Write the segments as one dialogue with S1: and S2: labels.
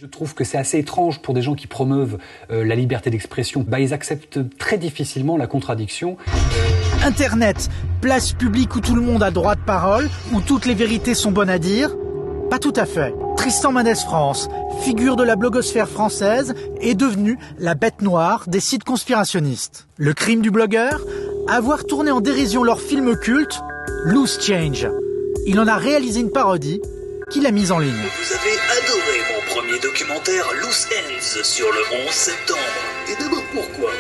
S1: Je trouve que c'est assez étrange pour des gens qui promeuvent la liberté d'expression. Ils acceptent très difficilement la contradiction.
S2: Internet, place publique où tout le monde a droit de parole, où toutes les vérités sont bonnes à dire? Pas tout à fait. Tristan Mendès France, figure de la blogosphère française, est devenu la bête noire des sites conspirationnistes. Le crime du blogueur? Avoir tourné en dérision leur film culte, Loose Change. Il en a réalisé une parodie qu'il a mise en ligne.
S3: Vous avez adoré mon premier documentaire Loose Ends sur le 11 septembre. Et d'abord pourquoi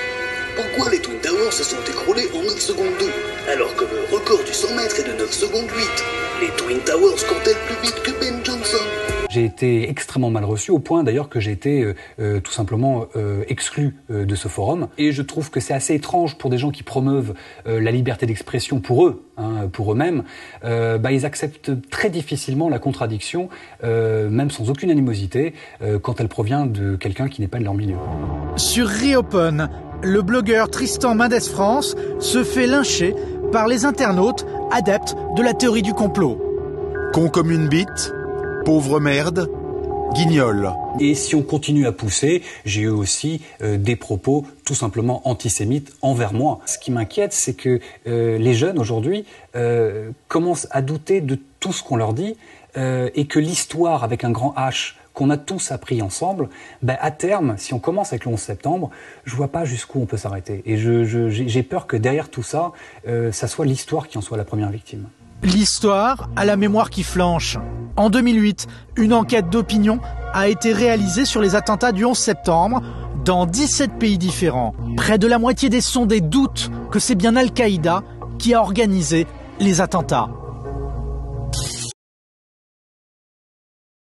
S3: les Twin Towers se sont écroulés en 9 secondes 2, alors que le record du 100 mètres est de 9 secondes 8. Les Twin Towers comptaient plus vite que Ben Johnson.
S1: J'ai été extrêmement mal reçu, au point d'ailleurs que j'ai été tout simplement exclu de ce forum. Et je trouve que c'est assez étrange pour des gens qui promeuvent la liberté d'expression pour eux, pour eux-mêmes. Ils acceptent très difficilement la contradiction, même sans aucune animosité, quand elle provient de quelqu'un qui n'est pas de leur milieu.
S2: Sur Reopen, le blogueur Tristan Mendès France se fait lyncher par les internautes adeptes de la théorie du complot.
S4: Con comme une bite, pauvre merde, guignol.
S1: Et si on continue à pousser, j'ai eu aussi des propos tout simplement antisémites envers moi. Ce qui m'inquiète, c'est que les jeunes aujourd'hui commencent à douter de tout ce qu'on leur dit et que l'histoire avec un grand H qu'on a tous appris ensemble, à terme, si on commence avec le 11 septembre, je vois pas jusqu'où on peut s'arrêter. Et j'ai peur que derrière tout ça, ça soit l'histoire qui en soit la première victime.
S2: L'histoire a la mémoire qui flanche. En 2008, une enquête d'opinion a été réalisée sur les attentats du 11 septembre dans 17 pays différents. Près de la moitié des sondés doutent que c'est bien Al-Qaïda qui a organisé les attentats.